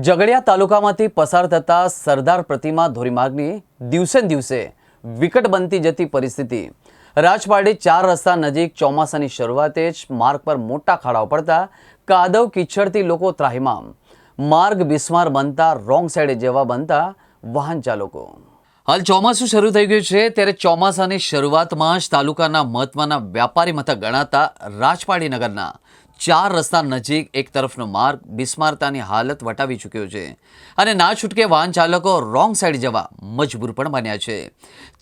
ઝઘડિયા તાલુકામાંથી પસાર થતા સરદાર પ્રતિમા ધોરીમાર્ગની દિવસે ને દિવસે વિકટ બનતી જતી પરિસ્થિતિ। રાજપારડી 4 રસ્તા નજીક ચોમાસાની શરૂઆતે જ માર્ગ પર મોટા ખાડાઓ પડતા કાદવ કીચડથી લોકો ત્રાહિમામ। માર્ગ બિસ્માર બનતા રોંગ સાઈડે જવા બનતા વાહન ચાલકો। હાલ ચોમાસું શરૂ થઈ ગયું છે ત્યારે ચોમાસાની શરૂઆતમાં જ તાલુકાના મહત્વના વ્યાપારી મથક ગણાતા રાજપારડી નગરના 4 રસ્તા નજીક એક તરફનો માર્ગ બિસ્મારતાની હાલત વટાવી ચૂક્યો છે અને ના છૂટકે વાહન ચાલકો રોંગ સાઈડ જવા મજબૂર પણ બન્યા છે।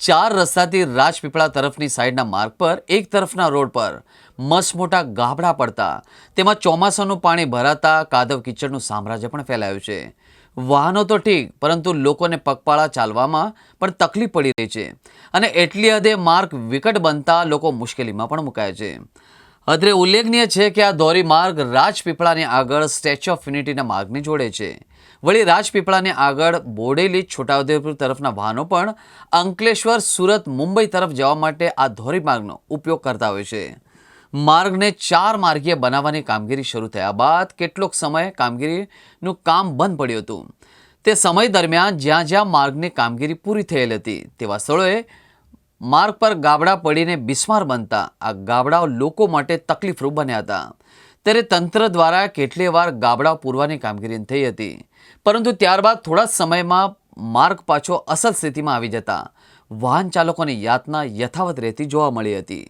4 રસ્તાથી રાજપીપળા તરફની સાઈડના માર્ગ પર એક તરફના રોડ પર મસમોટા ગાબડા પડતા તેમાં ચોમાસાનું પાણી ભરાતા કાદવ કીચડનું સામ્રાજ્ય પણ ફેલાયું છે। વાહનો તો ઠીક પરંતુ લોકોને પગપાળા ચાલવામાં પણ તકલીફ પડી રહી છે અને એટલી હદે માર્ગ વિકટ બનતા લોકો મુશ્કેલીમાં પણ મુકાયા છે। અત્રે ઉલ્લેખનીય છે કે આ ધોરીમાર્ગ રાજપીપળાની આગળ સ્ટેચ્યુ ઓફ યુનિટીના માર્ગને જોડે છે। વળી રાજપીપળાની આગળ બોડેલી છોટાઉદેપુર તરફના વાહનો પણ અંકલેશ્વર, સુરત, મુંબઈ તરફ જવા માટે આ ધોરીમાર્ગનો ઉપયોગ કરતા હોય છે। માર્ગને 4 માર્ગીય બનાવવાની કામગીરી શરૂ થયા બાદ કેટલોક સમય કામગીરીનું કામ બંધ પડ્યું હતું। તે સમય દરમિયાન જ્યાં જ્યાં માર્ગની કામગીરી પૂરી થયેલ હતી તેવા સ્થળોએ માર્ગ પર ગાબડા પડીને બિસ્માર બનતા આ ગાબડાઓ લોકો માટે તકલીફરૂપ બન્યા હતા। ત્યારે તંત્ર દ્વારા કેટલીય વાર ગાબડા પૂરવાની કામગીરી થઈ હતી પરંતુ ત્યારબાદ થોડા સમયમાં માર્ગ પાછો અસલ સ્થિતિમાં આવી જતા વાહન ચાલકોની યાતના યથાવત રહેતી જોવા મળી હતી।